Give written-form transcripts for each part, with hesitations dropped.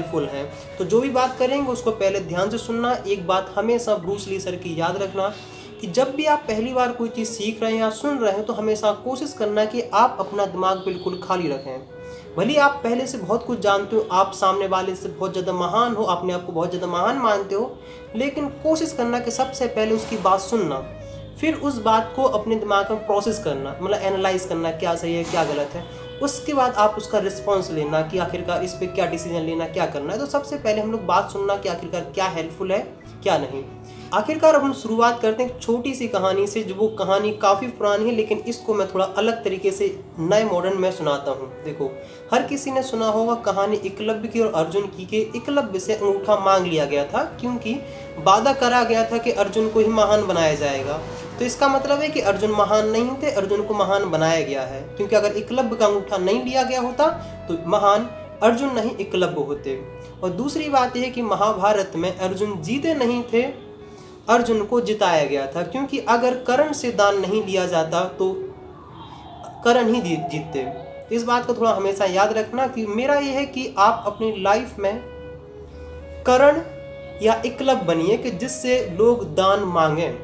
Helpful हैं। तो जो भी बात करेंगे उसको पहले ध्यान से सुनना। एक बात हमेशा ब्रूस ली सर की याद रखना कि जब भी आप पहली बार कोई चीज़ सीख रहे हैं या सुन रहे हैं तो हमेशा कोशिश करना कि आप अपना दिमाग बिल्कुल खाली रखें। भले आप पहले से बहुत कुछ जानते हो, आप सामने वाले से बहुत ज़्यादा महान हो, अपने आप को बहुत ज़्यादा महान मानते हो, लेकिन कोशिश करना कि सबसे पहले उसकी बात सुनना, फिर उस बात को अपने दिमाग में प्रोसेस करना, मतलब एनालाइज करना क्या सही है क्या गलत है। उसके बाद आप उसका रिस्पॉन्स लेना कि आखिरकार इस पे क्या डिसीजन लेना, क्या करना है। तो सबसे पहले हम लोग बात सुनना कि आखिरकार क्या हेल्पफुल है क्या नहीं। आखिरकार अब हम शुरुआत करते हैं एक छोटी सी कहानी से, जो वो कहानी काफ़ी पुरानी है, लेकिन इसको मैं थोड़ा अलग तरीके से नए मॉडर्न में सुनाता हूँ। देखो, हर किसी ने सुना होगा कहानी एकलव्य की और अर्जुन की के एकलव्य से अंगूठा मांग लिया गया था, क्योंकि वादा करा गया था कि अर्जुन को ही महान बनाया जाएगा। तो इसका मतलब है कि अर्जुन महान नहीं थे, अर्जुन को महान बनाया गया है, क्योंकि अगर एकलव्य का अंगूठा नहीं लिया गया होता तो महान अर्जुन नहीं एकलव्य होते। और दूसरी बात यह है कि महाभारत में अर्जुन जीते नहीं थे, अर्जुन को जिताया गया था, क्योंकि अगर कर्ण से दान नहीं लिया जाता तो कर्ण ही जीतते। इस बात को थोड़ा हमेशा याद रखना कि मेरा ये है कि आप अपनी लाइफ में कर्ण या एकलव्य बनिए कि जिससे लोग दान मांगे,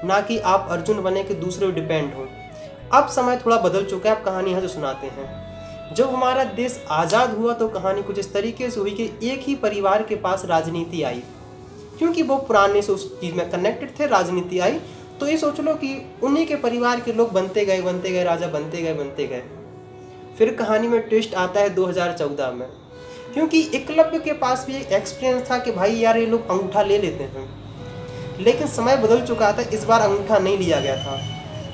ना कि आप अर्जुन बने कि दूसरे पर डिपेंड हो। अब समय थोड़ा बदल चुका है, अब कहानी यहाँ से सुनाते हैं। जब हमारा देश आज़ाद हुआ तो कहानी कुछ इस तरीके से हुई कि एक ही परिवार के पास राजनीति आई, क्योंकि वो पुराने से उस चीज़ में कनेक्टेड थे। राजनीति आई तो ये सोच लो कि उन्हीं के परिवार के लोग बनते गए राजा बनते गए। फिर कहानी में ट्विस्ट आता है 2014 में, क्योंकि एकलव्य के पास भी एक एक्सपीरियंस था कि भाई यार ये लोग अंगूठा ले लेते हैं, लेकिन समय बदल चुका था, इस बार अंगूठा नहीं लिया गया था।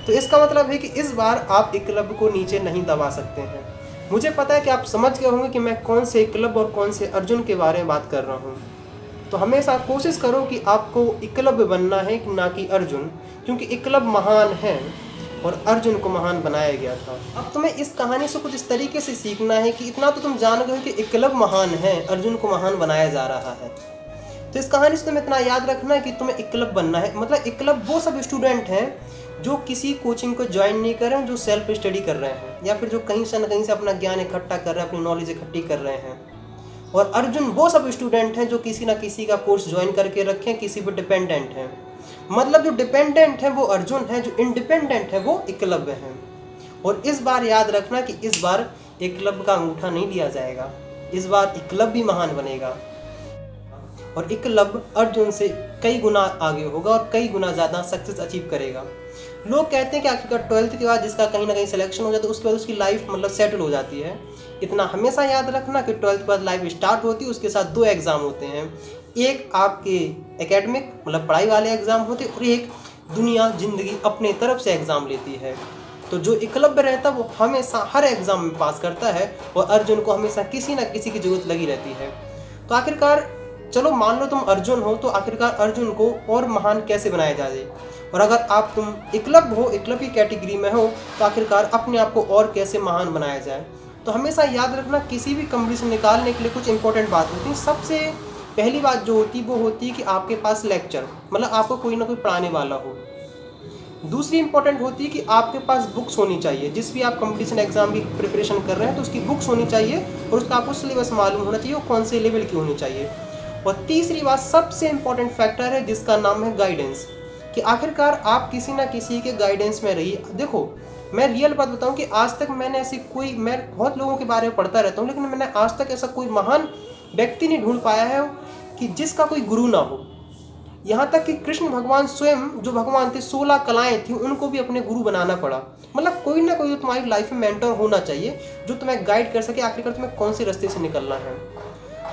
तो इसका मतलब है कि इस बार आप एकलव्य को नीचे नहीं दबा सकते हैं। मुझे पता है कि आप समझ गए होंगे कि मैं कौन से एकलव्य और कौन से अर्जुन के बारे में बात कर रहा हूँ। तो हमेशा कोशिश करो कि आपको एकलव्य बनना है ना कि अर्जुन, क्योंकि एकलव्य महान है और अर्जुन को महान बनाया गया था। अब तुम्हें इस कहानी से कुछ इस तरीके से सीखना है कि इतना तो तुम जान गए कि एकलव्य महान है, अर्जुन को महान बनाया जा रहा है। तो इस कहानी से तुम्हें इतना याद रखना है कि तुम्हें एकलव्य बनना है। मतलब एकलव्य वो सब स्टूडेंट हैं जो किसी कोचिंग को ज्वाइन नहीं कर रहे हैं, जो सेल्फ स्टडी कर रहे हैं, या फिर जो कहीं से न कहीं से अपना ज्ञान इकट्ठा कर रहे हैं, अपनी नॉलेज इकट्ठी कर रहे हैं। और अर्जुन वो सब स्टूडेंट हैं जो किसी ना किसी का कोर्स ज्वाइन करके रखें, किसी पर डिपेंडेंट हैं। मतलब जो डिपेंडेंट है वो अर्जुन है, जो इंडिपेंडेंट है वो एकलव्य है। और इस बार याद रखना कि इस बार एकलव्य का अंगूठा नहीं लिया जाएगा, इस बार एकलव्य भी महान बनेगा और एकलव्य अर्जुन से कई गुना आगे होगा और कई गुना ज़्यादा सक्सेस अचीव करेगा। लोग कहते हैं कि आखिरकार 12th के बाद जिसका कहीं ना कहीं सिलेक्शन हो जाता है उसके बाद उसकी लाइफ मतलब सेटल हो जाती है। इतना हमेशा याद रखना कि 12th के बाद लाइफ स्टार्ट होती है, उसके साथ 2 एग्ज़ाम होते हैं। एक आपके एकेडमिक मतलब पढ़ाई वाले एग्ज़ाम होते हैं और एक दुनिया ज़िंदगी अपने तरफ से एग्ज़ाम लेती है। तो जो एकलव्य रहता है वो हमेशा हर एग्ज़ाम में पास करता है और अर्जुन को हमेशा किसी न किसी की ज़रूरत लगी रहती है। तो आखिरकार चलो मान लो तुम अर्जुन हो, तो आखिरकार अर्जुन को और महान कैसे बनाया जाए, और अगर आप तुम एकलव्य हो, एकलव्य की कैटेगरी में हो, तो आखिरकार अपने आप को और कैसे महान बनाया जाए। तो हमेशा याद रखना किसी भी कंपटीशन निकालने के लिए कुछ इंपॉर्टेंट बात होती है। सबसे पहली बात जो होती है वो होती है कि आपके पास लेक्चर, मतलब आपको कोई ना कोई पढ़ाने वाला हो। दूसरी इंपॉर्टेंट होती है कि आपके पास बुक्स होनी चाहिए। जिस भी आप कंपटीशन एग्जाम की प्रिपरेशन कर रहे हैं तो उसकी बुक्स होनी चाहिए और उसका आपको सिलेबस मालूम होना चाहिए, वो कौन से लेवल की होनी चाहिए। और तीसरी बात सबसे इम्पोर्टेंट फैक्टर है जिसका नाम है गाइडेंस, कि आखिरकार आप किसी ना किसी के गाइडेंस में रहिए। देखो मैं रियल बात बताऊं कि आज तक मैंने ऐसी कोई, मैं बहुत लोगों के बारे में पढ़ता रहता हूं, लेकिन मैंने आज तक ऐसा कोई महान व्यक्ति नहीं ढूंढ पाया है कि जिसका कोई गुरु ना हो। यहाँ तक कि कृष्ण भगवान स्वयं जो भगवान थे, 16 कलाएँ थी, उनको भी अपने गुरु बनाना पड़ा। मतलब कोई ना कोई तुम्हारी लाइफ में मेंटर होना चाहिए जो तुम्हें गाइड कर सके आखिरकार तुम्हें कौन से रास्ते से निकलना है।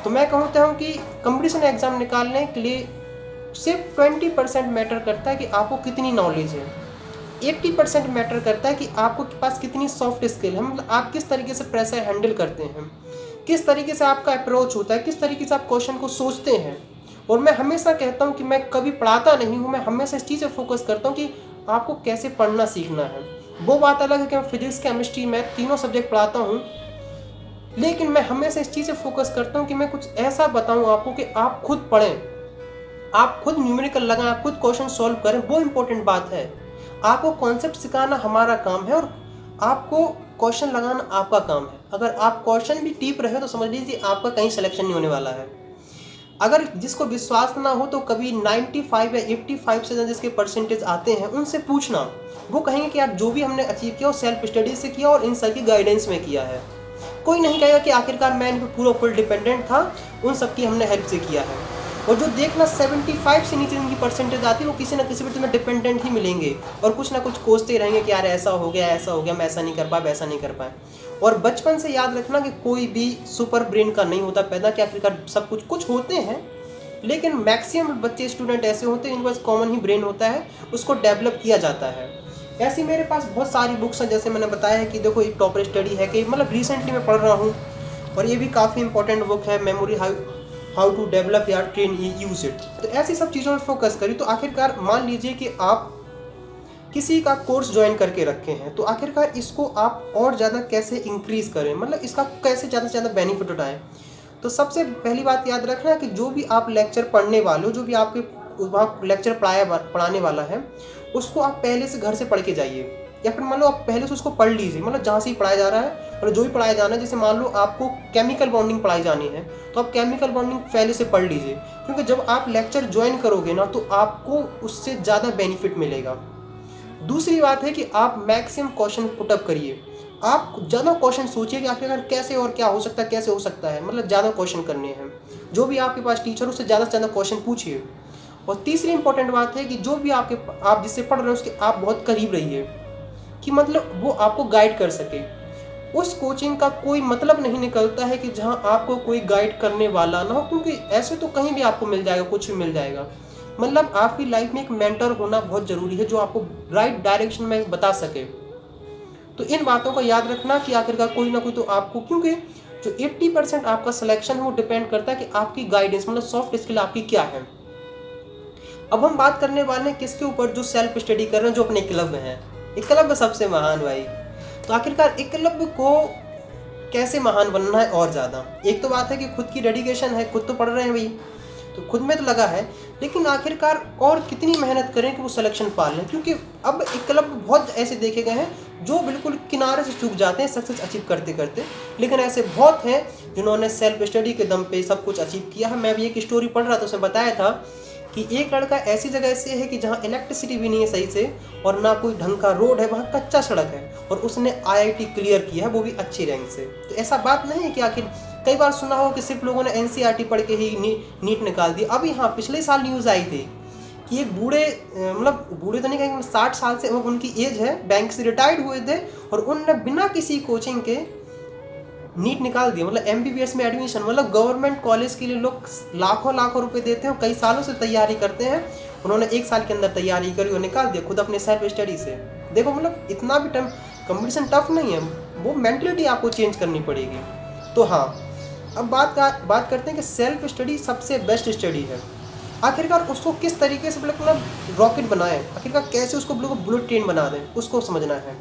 तो मैं कहता हूँ कि कंपटीशन एग्जाम निकालने के लिए सिर्फ 20% मैटर करता है कि आपको कितनी नॉलेज है, 80% मैटर करता है कि आपको पास कितनी सॉफ्ट स्किल है, मतलब आप किस तरीके से प्रेशर हैंडल करते हैं, किस तरीके से आपका अप्रोच होता है, किस तरीके से आप क्वेश्चन को सोचते हैं। और मैं हमेशा कहता हूँ कि मैं कभी पढ़ाता नहीं हूँ, मैं हमेशा इस चीज़ पर फोकस करता हूँ कि आपको कैसे पढ़ना सीखना है। वो बात अलग है कि मैं फिजिक्स, केमिस्ट्री, मैथ तीनों सब्जेक्ट पढ़ाता हूँ, लेकिन मैं हमेशा इस चीज़ से फोकस करता हूँ कि मैं कुछ ऐसा बताऊँ आपको कि आप खुद पढ़ें, आप खुद न्यूमेरिकल लगाएं, आप खुद क्वेश्चन सॉल्व करें। वो इम्पोर्टेंट बात है। आपको कॉन्सेप्ट सिखाना हमारा काम है और आपको क्वेश्चन लगाना आपका काम है। अगर आप क्वेश्चन भी टीप रहे हो तो समझ लीजिए आपका कहीं सिलेक्शन नहीं होने वाला है। अगर जिसको विश्वास ना हो तो कभी 95 या 85 से जिसके परसेंटेज आते हैं उनसे पूछना, वो कहेंगे कि यार जो भी हमने अचीव किया वो सेल्फ स्टडी से किया और इन सर की गाइडेंस में किया है। कोई नहीं कहेगा कि आखिरकार मैं इन पर पूरा फुल डिपेंडेंट था, उन सब की हमने हेल्प से किया है। और जो देखना 75 से नीचे जिनकी परसेंटेज आती है वो किसी ना किसी पर तुम्हें डिपेंडेंट ही मिलेंगे और कुछ ना कुछ कोसते रहेंगे कि यार ऐसा हो गया, मैं ऐसा नहीं कर पाया, वैसा नहीं कर पाया। और बचपन से याद रखना कि कोई भी सुपर ब्रेन का नहीं होता पैदा, कि आखिरकार सब कुछ होते हैं, लेकिन मैक्सिमम बच्चे स्टूडेंट ऐसे होते हैं जिनके पास कॉमन ही ब्रेन होता है, उसको डेवलप किया जाता है। ऐसी मेरे पास बहुत सारी बुक्स हैं, जैसे मैंने बताया है कि देखो एक टॉपर स्टडी है कि मतलब रिसेंटली मैं पढ़ रहा हूँ और ये भी काफ़ी इंपॉर्टेंट बुक है, मेमोरी हाउ टू डेवलप या ट्रेन यूज इट। तो ऐसी सब चीज़ों पर फोकस करी। तो आखिरकार मान लीजिए कि आप किसी का कोर्स ज्वाइन करके रखे हैं, तो आखिरकार इसको आप और ज़्यादा कैसे इंक्रीज़ करें, मतलब इसका कैसे ज़्यादा से ज़्यादा बेनिफिट उठाएं। तो सबसे पहली बात याद रखना है कि जो भी आप लेक्चर पढ़ने वाले हो, जो भी आपके वहाँ लेक्चर पढ़ाने वाला है, उसको आप पहले से घर से पढ़ के जाइए, या फिर मान लो आप पहले से उसको पढ़ लीजिए, मतलब जहाँ से ही पढ़ाया जा रहा है और जो भी पढ़ाया जाना है। जैसे मान लो आपको केमिकल बॉन्डिंग पढ़ाई जानी है तो आप केमिकल बॉन्डिंग पहले से पढ़ लीजिए, क्योंकि जब आप लेक्चर ज्वाइन करोगे ना तो आपको उससे ज़्यादा बेनिफिट मिलेगा। दूसरी बात है कि आप मैक्सिमम क्वेश्चन पुटअप करिए। आप ज़्यादा क्वेश्चन सोचिए कि आखिरकार कैसे और क्या हो सकता है, कैसे हो सकता है, मतलब ज़्यादा क्वेश्चन करने हैं। जो भी आपके पास टीचर उससे ज़्यादा से ज़्यादा क्वेश्चन पूछिए। और तीसरी इंपॉर्टेंट बात है कि जो भी आप जिससे पढ़ रहे हो उसके आप बहुत करीब रहिए, कि मतलब वो आपको गाइड कर सके। उस कोचिंग का कोई मतलब नहीं निकलता है कि जहाँ आपको कोई गाइड करने वाला ना हो, क्योंकि ऐसे तो कहीं भी आपको मिल जाएगा, कुछ भी मिल जाएगा। मतलब आपकी लाइफ में एक मेंटर होना बहुत ज़रूरी है जो आपको राइट डायरेक्शन में बता सके। तो इन बातों का याद रखना कि आखिरकार कोई ना कोई तो आपको, क्योंकि जो 80% आपका सिलेक्शन है वो डिपेंड करता है कि आपकी गाइडेंस मतलब सॉफ्ट स्किल आपकी क्या है। अब हम बात करने वाले हैं किसके ऊपर, जो सेल्फ स्टडी कर रहे हैं, जो अपने क्लब में हैं। एकलव्य सबसे महान भाई। तो आखिरकार एकलव्य को कैसे महान बनना है और ज़्यादा, एक तो बात है कि खुद की डेडिकेशन है, खुद तो पढ़ रहे हैं भाई, तो खुद में तो लगा है, लेकिन आखिरकार और कितनी मेहनत करें कि वो सिलेक्शन पा लें। क्योंकि अब एकलव्य बहुत ऐसे देखे गए हैं जो बिल्कुल किनारे से चूक जाते हैं सक्सेस अचीव करते करते, लेकिन ऐसे बहुत हैं जिन्होंने सेल्फ स्टडी के दम पे सब कुछ अचीव किया है। मैं भी एक स्टोरी पढ़ रहा था, उसमें बताया था कि एक लड़का ऐसी जगह से है कि जहाँ इलेक्ट्रिसिटी भी नहीं है सही से और ना कोई ढंग का रोड है, वहाँ कच्चा सड़क है, और उसने IIT क्लियर किया है, वो भी अच्छी रैंक से। तो ऐसा बात नहीं है कि आखिर कई बार सुना हो कि सिर्फ लोगों ने NCERT पढ़ के ही नीट निकाल दी। अभी हाँ पिछले साल न्यूज़ आई थी कि एक बूढ़े, मतलब बूढ़े तो नहीं कहेंगे, 60 साल से उनकी एज है, बैंक से रिटायर्ड हुए थे और उनने बिना किसी कोचिंग के नीट निकाल दिया, मतलब MBBS में एडमिशन। मतलब गवर्नमेंट कॉलेज के लिए लोग लाखों लाखों रुपए देते हैं, कई सालों से तैयारी करते हैं, उन्होंने 1 साल के अंदर तैयारी करी और निकाल दिया खुद अपने सेल्फ स्टडी से। देखो मतलब इतना भी कंपटीशन टफ नहीं है, वो मेंटलिटी आपको चेंज करनी पड़ेगी। तो हाँ, अब बात करते हैं कि सेल्फ स्टडी सबसे बेस्ट स्टडी है। आखिरकार उसको किस तरीके से मतलब रॉकेट बनाएं, आखिरकार कैसे उसको बुलेट ट्रेन बना दें, उसको समझना है।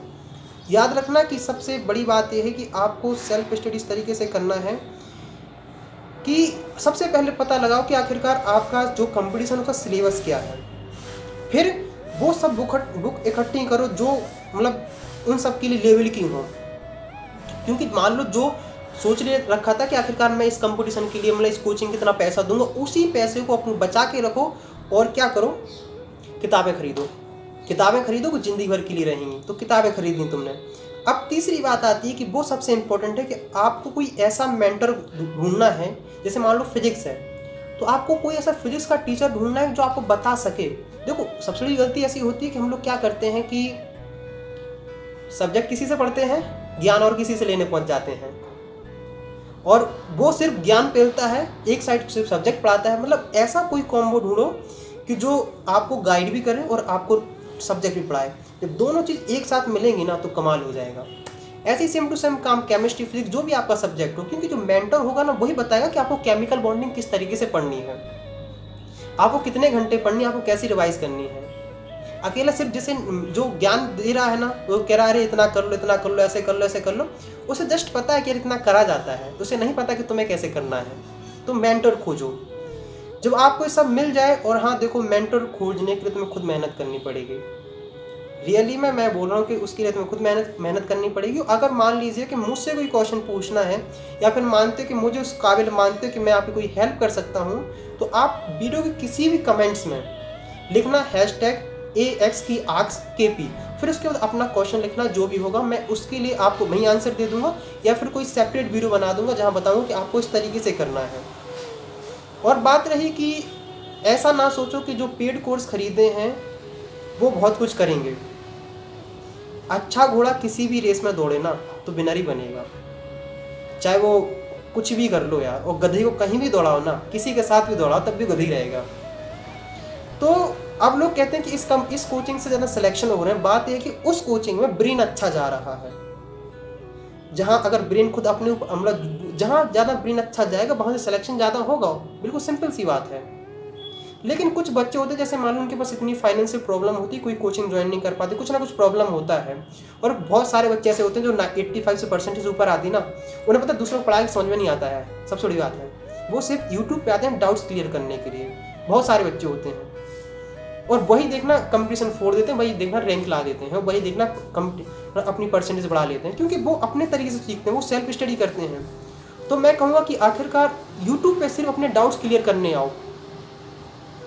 याद रखना कि सबसे बड़ी बात यह है कि आपको सेल्फ स्टडी इस तरीके से करना है कि सबसे पहले पता लगाओ कि आखिरकार आपका जो कंपटीशन उसका सिलेबस क्या है, फिर वो सब बुक इकट्ठी करो जो मतलब उन सब के लिए लेवल की हो। क्योंकि मान लो जो सोच रखा था कि आखिरकार मैं इस कंपटीशन के लिए मतलब इस कोचिंग कितना पैसा दूंगा, उसी पैसे को अपने बचा के रखो और क्या करो, किताबें खरीदो कुछ ज़िंदगी भर के लिए रहेंगी, तो किताबें खरीदी तुमने। अब तीसरी बात आती है कि वो सबसे इम्पोर्टेंट है कि आपको कोई ऐसा मेंटर ढूंढना है। जैसे मान लो फिजिक्स है तो आपको कोई ऐसा फिजिक्स का टीचर ढूंढना है जो आपको बता सके। देखो सबसे बड़ी गलती ऐसी होती है कि हम लोग क्या करते हैं कि सब्जेक्ट किसी से पढ़ते हैं, ज्ञान और किसी से लेने पहुंच जाते हैं, और वो सिर्फ ज्ञान पेलता है, एक साइड सिर्फ सब्जेक्ट पढ़ाता है। मतलब ऐसा कोई कॉम्बो ढूंढो कि जो आपको गाइड भी करे और आपको सब्जेक्ट भी पढ़ाए। जब दोनों चीज़ एक साथ मिलेंगी ना तो कमाल हो जाएगा। ऐसे ही सेम टू सेम काम केमिस्ट्री, फिजिक्स, जो भी आपका सब्जेक्ट हो, क्योंकि जो मेंटर होगा ना वही बताएगा कि आपको केमिकल बॉन्डिंग किस तरीके से पढ़नी है, आपको कितने घंटे पढ़नी है, आपको कैसी रिवाइज करनी है। अकेला सिर्फ जैसे जो ज्ञान दे रहा है ना वो कह रहा है अरे इतना कर लो, ऐसे कर लो, उसे जस्ट पता है कि इतना करा जाता है, उसे नहीं पता कि तुम्हें कैसे करना है। तो मेंटर खोजो। जब आपको ये सब मिल जाए, और हाँ देखो मेंटर खोजने के लिए तुम्हें खुद मेहनत करनी पड़ेगी। रियली में मैं बोल रहा हूँ कि उसके लिए तुम्हें खुद मेहनत करनी पड़ेगी। अगर मान लीजिए कि मुझसे कोई क्वेश्चन पूछना है या फिर मानते हो कि मुझे उस काबिल मानते हो कि मैं आपकी कोई हेल्प कर सकता हूँ, तो आप वीडियो के किसी भी कमेंट्स में लिखना #AXKP, फिर उसके बाद अपना क्वेश्चन लिखना, जो भी होगा मैं उसके लिए आपको वही आंसर दे दूंगा या फिर कोई सेपरेट वीडियो बना दूंगा जहाँ बताऊँगा कि आपको इस तरीके से करना है। और बात रही कि ऐसा ना सोचो कि जो पेड कोर्स खरीदे हैं वो बहुत कुछ करेंगे। अच्छा घोड़ा किसी भी रेस में दौड़े ना तो विनर ही बनेगा, चाहे वो कुछ भी कर लो यार। और गधे को कहीं भी दौड़ाओ ना, किसी के साथ भी दौड़ाओ, तब भी गधा ही रहेगा। तो अब लोग कहते हैं कि इस कोचिंग से ज़्यादा सिलेक्शन हो रहे हैं। बात यह है कि उस कोचिंग में ब्रेन अच्छा जा रहा है, जहाँ अगर ब्रेन खुद अपने ऊपर मतलब जहाँ ज़्यादा ब्रेन अच्छा जाएगा वहाँ से सिलेक्शन ज़्यादा होगा। बिल्कुल सिंपल सी बात है। लेकिन कुछ बच्चे होते हैं, जैसे मान लो उनके पास इतनी फाइनेंशियल प्रॉब्लम होती है, कोई कोचिंग ज्वाइन नहीं कर पाते, कुछ ना कुछ प्रॉब्लम होता है। और बहुत सारे बच्चे ऐसे होते हैं जो 85 से % ऊपर आती ना, उन्हें पता है दूसरों को पढ़ाई समझ में नहीं आता है। सबसे बड़ी बात है वो सिर्फ यूट्यूब पे आते हैं डाउट्स क्लियर करने के लिए। बहुत सारे बच्चे होते हैं और वही देखना कंपटीशन फोड़ देते हैं, वही देखना रैंक ला देते हैं, वही देखना अपनी परसेंटेज बढ़ा लेते हैं, क्योंकि वो अपने तरीके से सीखते हैं, वो सेल्फ स्टडी करते हैं। तो मैं कहूँगा कि आखिरकार यूट्यूब पे सिर्फ अपने डाउट्स क्लियर करने आओ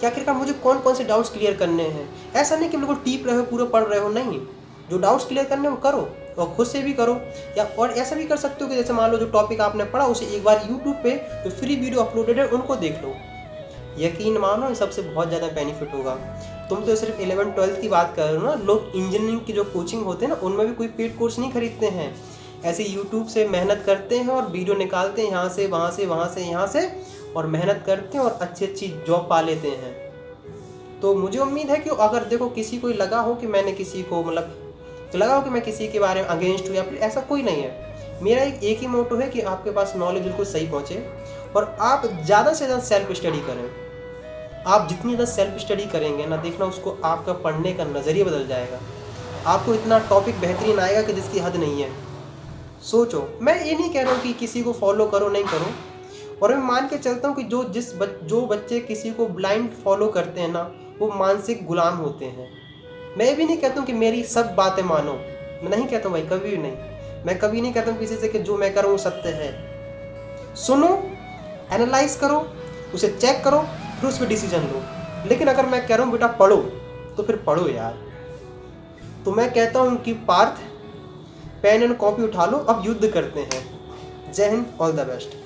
कि आखिरकार मुझे कौन कौन से डाउट्स क्लियर करने हैं। ऐसा नहीं कि बिल्कुल टीप रहे हो, पूरा पढ़ रहे हो, नहीं। जो डाउट्स क्लियर करने वो करो और खुद से भी करो। या और ऐसा भी कर सकते हो कि जैसे मान लो जो टॉपिक आपने पढ़ा उसे एक बार यूट्यूब पे जो फ्री वीडियो अपलोडेड है उनको देख लो। यकीन मानो इन सबसे बहुत ज़्यादा बेनिफिट होगा। तुम तो सिर्फ 11-12 की बात कर रहे हो ना, लोग इंजीनियरिंग की जो कोचिंग होते हैं ना उनमें भी कोई पेड कोर्स नहीं खरीदते हैं। ऐसे यूट्यूब से मेहनत करते हैं और वीडियो निकालते हैं, यहाँ से वहाँ से, वहाँ से यहाँ से, और मेहनत करते हैं और अच्छी जॉब पा लेते हैं। तो मुझे उम्मीद है कि अगर देखो किसी को लगा हो कि मैंने किसी को लगा हो कि मैं किसी के बारे में अगेंस्ट हूँ या फिर ऐसा कोई नहीं है। मेरा एक ही मोटो है कि आपके पास नॉलेज बिल्कुल सही पहुँचे और आप ज़्यादा से ज़्यादा सेल्फ स्टडी करें। आप जितनी ज़्यादा सेल्फ स्टडी करेंगे ना, देखना उसको आपका पढ़ने का नज़रिया बदल जाएगा। आपको इतना टॉपिक बेहतरीन आएगा कि जिसकी हद नहीं है। सोचो, मैं ये नहीं कह रहा हूँ कि किसी को फॉलो करो नहीं करो, और मैं मान के चलता हूँ कि जो बच्चे किसी को ब्लाइंड फॉलो करते हैं ना वो मानसिक गुलाम होते हैं। मैं भी नहीं कहता हूँ कि मेरी सब बातें मानो, मैं नहीं कहता हूँ भाई, कभी भी नहीं। मैं कभी नहीं कहता हूँ किसी से कि जो मैं कर रहा हूँ सत्य है। सुनो, एनालाइज करो, उसे चेक करो, फिर उस पर डिसीजन लो। लेकिन अगर मैं कह रहा हूँ बेटा पढ़ो, तो फिर पढ़ो यार। तो मैं कहता हूँ कि पार्थ, पेन एंड कॉपी उठा लो, अब युद्ध करते हैं। जय हिंद, ऑल द बेस्ट।